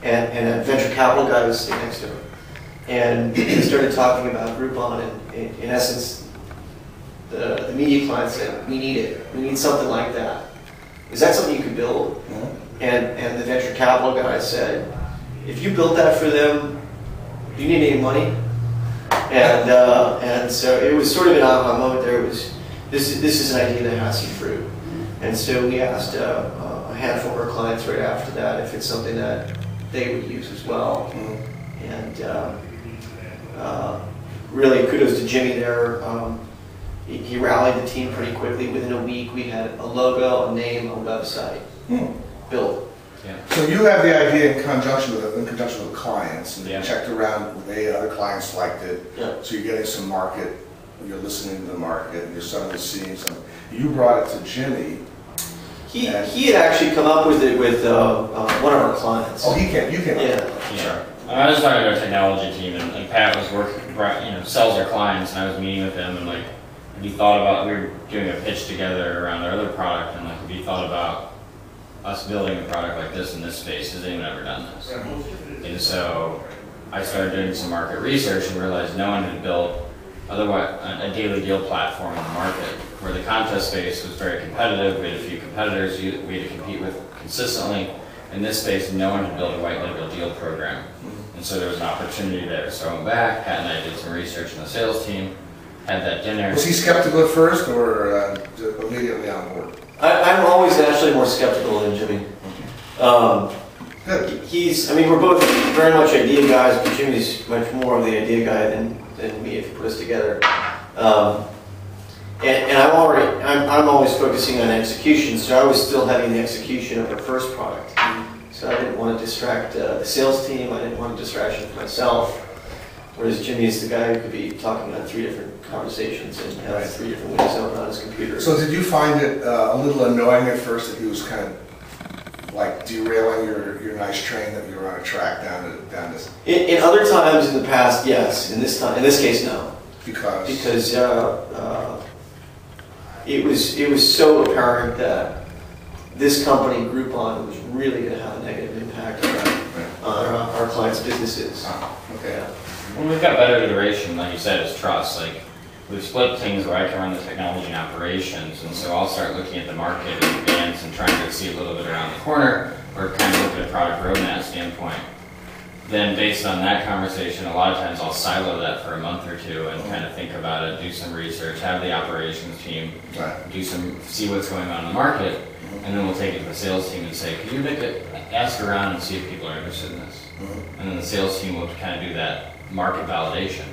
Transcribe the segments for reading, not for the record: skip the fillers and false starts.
and a venture capital guy was sitting next to him. And we started talking about Groupon, and in essence, the media client said, we need it. We need something like that. Is that something you can build? And the venture capital guy said, if you built that for them, do you need any money? And so it was sort of an aha moment there. It was, this is an idea that has some fruit. And so we asked a handful of our clients right after that if it's something that they would use as well. And really kudos to Jimmy there. He rallied the team pretty quickly. Within a week, we had a logo, a name, a website built. Yeah. So you have the idea in conjunction with clients, and you checked around with other clients liked it. Yeah. So you're getting some market, you're listening to the market, and you're suddenly seeing some. You brought it to Jimmy. He had actually come up with it with one of our clients. Oh, you came. Yeah. I was talking to our technology team, and Pat was working, sells our clients, and I was meeting with him, and like, we thought about, we were doing a pitch together around our other product, and like, if you thought about us building a product like this in this space, has anyone ever done this? And so I started doing some market research and realized no one had built otherwise a daily deal platform in the market, where the contest space was very competitive. We had a few competitors we had to compete with consistently. In this space, no one had built a white label deal program. And so there was an opportunity there. So I went back, Pat and I did some research in the sales team, had that dinner. Was he skeptical at first, or immediately on board? I'm always naturally more skeptical than Jimmy. We're both very much idea guys, but Jimmy's much more of the idea guy than me if you put us together. And I'm always focusing on execution, so I was still having the execution of our first product. So I didn't want to distract the sales team, I didn't want a distraction for myself. Whereas Jimmy is the guy who could be talking about 3 different conversations and have 3 different windows open on his computer. So did you find it a little annoying at first that he was kind of like derailing your nice train that you were on a track down this? In other times in the past, yes. In this case, no. Because it was so apparent that this company, Groupon, was really going to have a negative impact on our clients' businesses. Okay. Yeah. Well, we've got better iteration, like you said, is trust. Like, we've split things where I can run the technology and operations, and so I'll start looking at the market in advance and trying to see a little bit around the corner, or kind of look at a product roadmap standpoint. Then based on that conversation, a lot of times I'll silo that for a month or 2 and kind of think about it, do some research, have the operations team see what's going on in the market, and then we'll take it to the sales team and say, could you ask around and see if people are interested in this? And then the sales team will kind of do that market validation,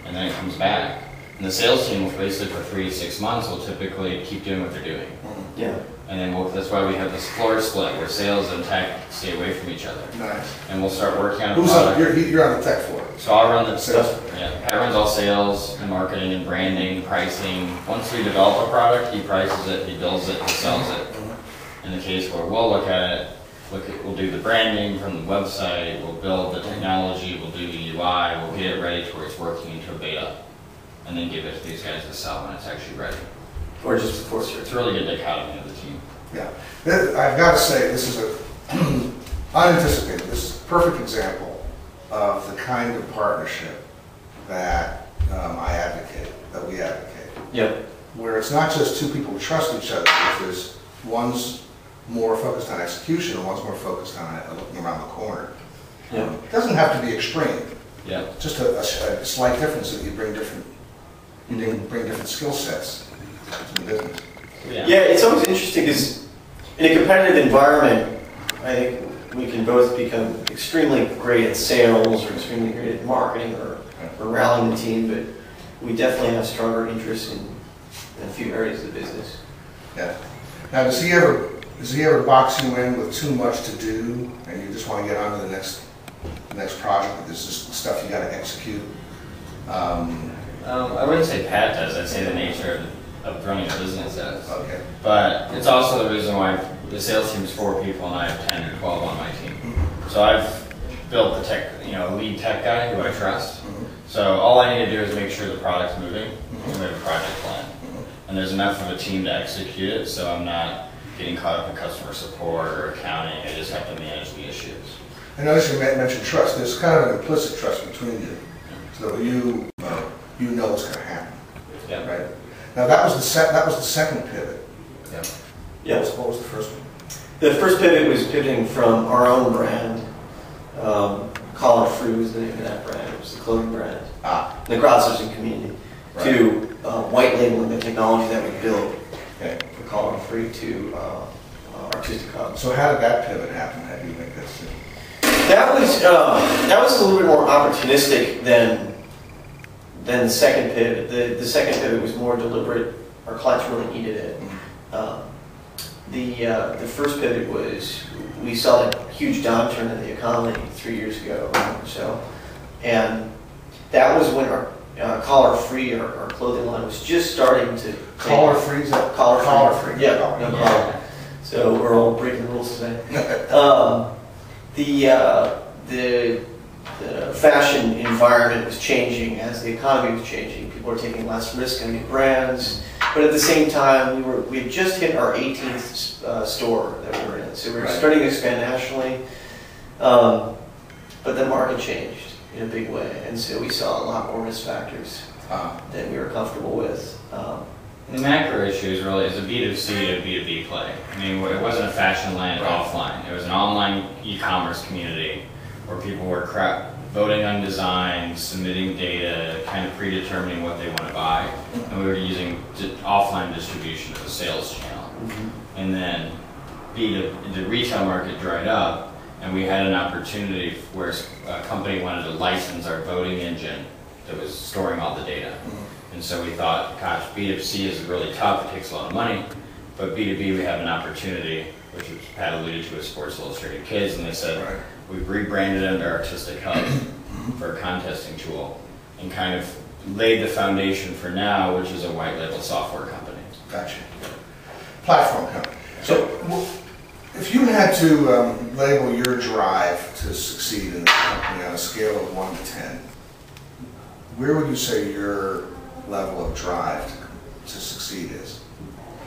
and then it comes back. And the sales team will basically for 3 to 6 months will typically keep doing what they're doing. Yeah. And then that's why we have this floor split where sales and tech stay away from each other. Nice. And we'll start working on a Who's product. You're on the tech floor. So I'll run the sales. Yeah, Pat runs all sales and marketing and branding, pricing. Once we develop a product, he prices it, he builds it, he sells it. In the case where we'll look at it, we'll do the branding from the website, we'll build the technology, we'll do the UI, we'll get it ready to where it's working into a beta, and then give it to these guys to sell when it's actually ready. Or just before It's a really good dichotomy of the team. Yeah. I've got to say, this is unanticipated. This is a perfect example of the kind of partnership that that we advocate. Yep. Where it's not just 2 people who trust each other, because one's more focused on execution and one's more focused on looking around the corner. Yeah. It doesn't have to be extreme. Yeah. Just a slight difference that you bring different skill sets to the business. Yeah, it's always interesting because in a competitive environment, I think we can both become extremely great at sales or extremely great at marketing or rallying the team, but we definitely have stronger interests in a few areas of the business. Yeah. Now, does he ever box you in with too much to do, and you just want to get on to the next project? But there's just stuff you got to execute. I wouldn't say Pat does. I'd say the nature of running a business does. Okay. But it's also the reason why the sales team is 4 people and I have 10 or 12 on my team. So I've built the tech, lead tech guy who I trust. So all I need to do is make sure the product's moving, and we have a project plan. And there's enough of a team to execute it, so I'm not getting caught up in customer support or accounting. I just have to manage the issues. And notice you mentioned trust. There's kind of an implicit trust between you, so that you know what's going to happen. Yeah. Right. Now that was the second pivot. Yeah. Yes. What was the first one? The first pivot was pivoting from our own brand. Collar Free was the name of that brand. It was the clothing brand. The crowdsourcing community. Right. To white labeling the technology that we built Okay. for Collar Free to Artistic Hub. So how did that pivot happen? How do you make that decision? That was a little bit more opportunistic than the second pivot. The second pivot was more deliberate. Our clients really needed it. The first pivot was we saw a huge downturn in the economy 3 years ago or so, and that was when our Collar Free, our clothing line, was just starting to Collar Free? Is that Collar Free? Yeah, Collar. no collar. So we're all breaking the rules today. The fashion environment was changing as the economy was changing. People were taking less risk on new brands, but at the same time, we had just hit our 18th store that we were in, so we were starting to expand nationally. But the market changed in a big way, and so we saw a lot more risk factors than we were comfortable with. The macro issue is really a B2C to B2B play. I mean, it wasn't a fashion land offline. It was an online e-commerce community where people were voting on designs, submitting data, kind of predetermining what they want to buy, and we were using offline distribution as a sales channel. And then the retail market dried up, and we had an opportunity where a company wanted to license our voting engine that was storing all the data. And so we thought, gosh, B2C is really tough, it takes a lot of money, but B2B we have an opportunity, which Pat alluded to as Sports Illustrated Kids, and they said, we've rebranded under Artistic Hub for a contesting tool, and kind of laid the foundation for now, which is a white label software company. Gotcha. Platform company. So if you had to label your drive to succeed in the company on a scale of 1 to 10, where would you say your level of drive to succeed is?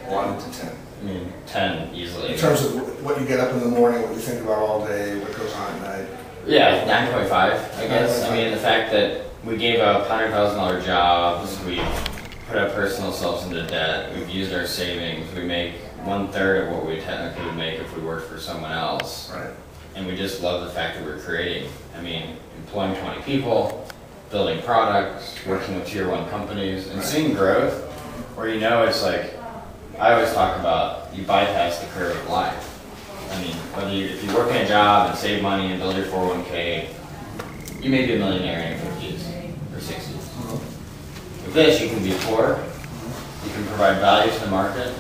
1 to 10. I mean, 10 easily. In terms of what you get up in the morning, what you think about all day, what goes on at night? Yeah, 9.5, I guess. I mean, the fact that we gave up $100,000 jobs, we put our personal selves into debt, we've used our savings, we make 1/3 of what we technically would make if we worked for someone else. Right. And we just love the fact that we're creating. I mean, employing 20 people, building products, working with tier 1 companies, and seeing growth where it's like, I always talk about you bypass the curve of life. I mean, if you work in a job and save money and build your 401k, you may be a millionaire in your 50s or 60s. With this, you can be poor, you can provide value to the market,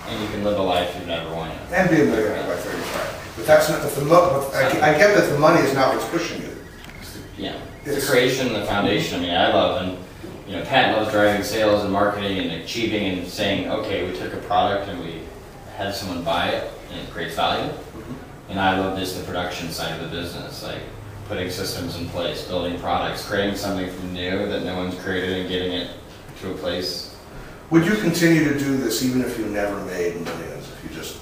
and you can live a life you've never wanted. And be a millionaire by 35. But that's not I get that the money is not what's pushing you. Yeah, it's the creation and the foundation. I mean, I love, and Pat loves driving sales and marketing and achieving and saying, okay, we took a product and we had someone buy it and it creates value. And I love just the production side of the business, like putting systems in place, building products, creating something from new that no one's created and getting it to a place. Would you continue to do this even if you never made millions, if you just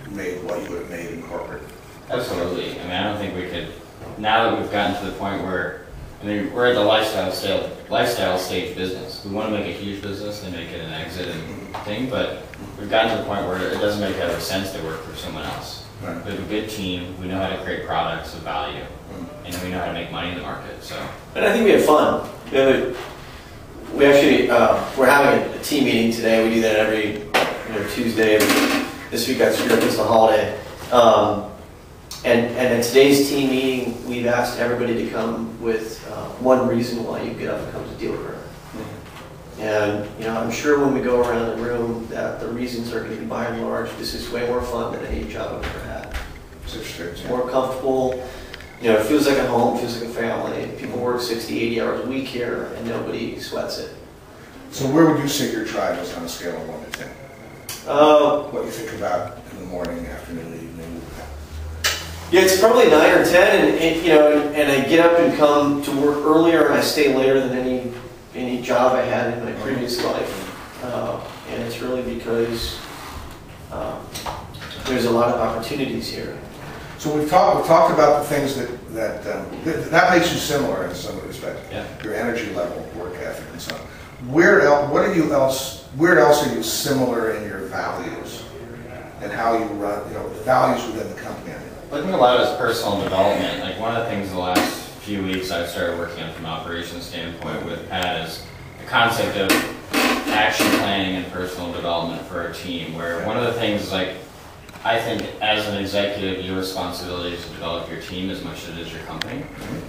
made what you would have made in corporate? Absolutely. I mean, I don't think we could, now that we've gotten to the point where, we're at the lifestyle stage business. We want to make a huge business and make it an exit and thing, but we've gotten to the point where it doesn't make ever sense to work for someone else. Right. We have a good team, we know how to create products of value, and we know how to make money in the market. So. And I think we have fun. We're having a team meeting today. We do that every Tuesday. This week I screwed up, it's the holiday. And in today's team meeting, we've asked everybody to come with one reason why you get up and come to Deal Runner. And I'm sure when we go around the room that the reasons are going to be by and large, this is way more fun than any job I've ever had. It's more comfortable. It feels like a home, it feels like a family. People work 60, 80 hours a week here and nobody sweats it. So where would you say your drive is on a scale of 1 to 10? What you think about in the morning, afternoon, evening? Yeah, it's probably 9 or 10, and I get up and come to work earlier, and I stay later than any job I had in my previous life, and it's really because there's a lot of opportunities here. So we've talked about the things that makes you similar in some respects. Yeah. Your energy level, work ethic, and so on. Where else are you similar in your values and how you run? You know, the values within the company. I think a lot of it's personal development. Like one of the things the last few weeks I've started working on from an operations standpoint with Pat is the concept of action planning and personal development for our team. Where one of the things is like, I think as an executive, your responsibility is to develop your team as much as it is your company.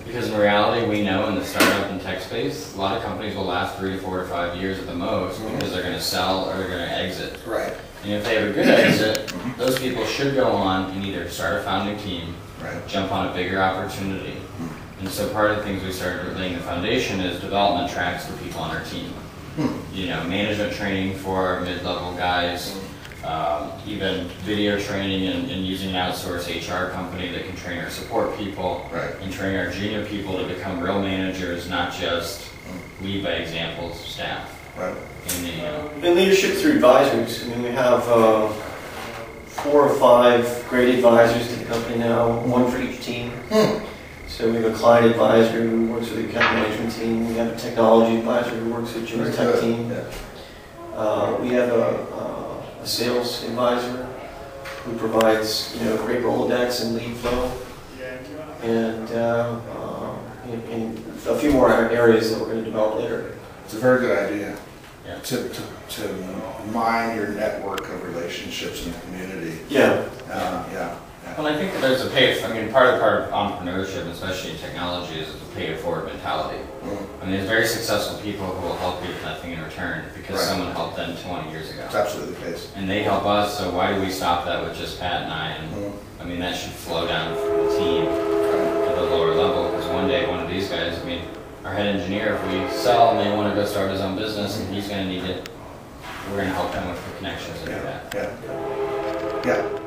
Because in reality, we know in the startup and tech space, a lot of companies will last 3 to 4 to 5 years at the most because they're going to sell or they're going to exit. Right. And if they have a good exit, those people should go on and either start a founding team, jump on a bigger opportunity. And so part of the things we started laying the foundation is development tracks for people on our team. You know, management training for mid-level guys, even video training and using an outsourced HR company that can train our support people and train our junior people to become real managers, not just lead by examples of staff. Right. And leadership through advisories. I mean, we have 4 or 5 great advisors to the company now, 1 for each team. So we have a client advisor who works with the account management team. We have a technology advisor who works with Jim's tech team. We have a sales advisor who provides, you know, great Rolodex and lead flow, and in a few more areas that we're going to develop later. It's a very good idea to mine your network of relationships in the community. Yeah. Well, I think that there's a part of entrepreneurship, especially in technology, is a pay-it-forward mentality. I mean, there's very successful people who will help you with nothing in return because someone helped them 20 years ago. It's absolutely the case. And they help us, so why do we stop that with just Pat and I? And I mean, that should flow down from the team to the lower level, because one day one of these guys, I mean, our head engineer, if we sell and they want to go start his own business and he's going to need it, we're going to help them with the connections to do that. Yeah.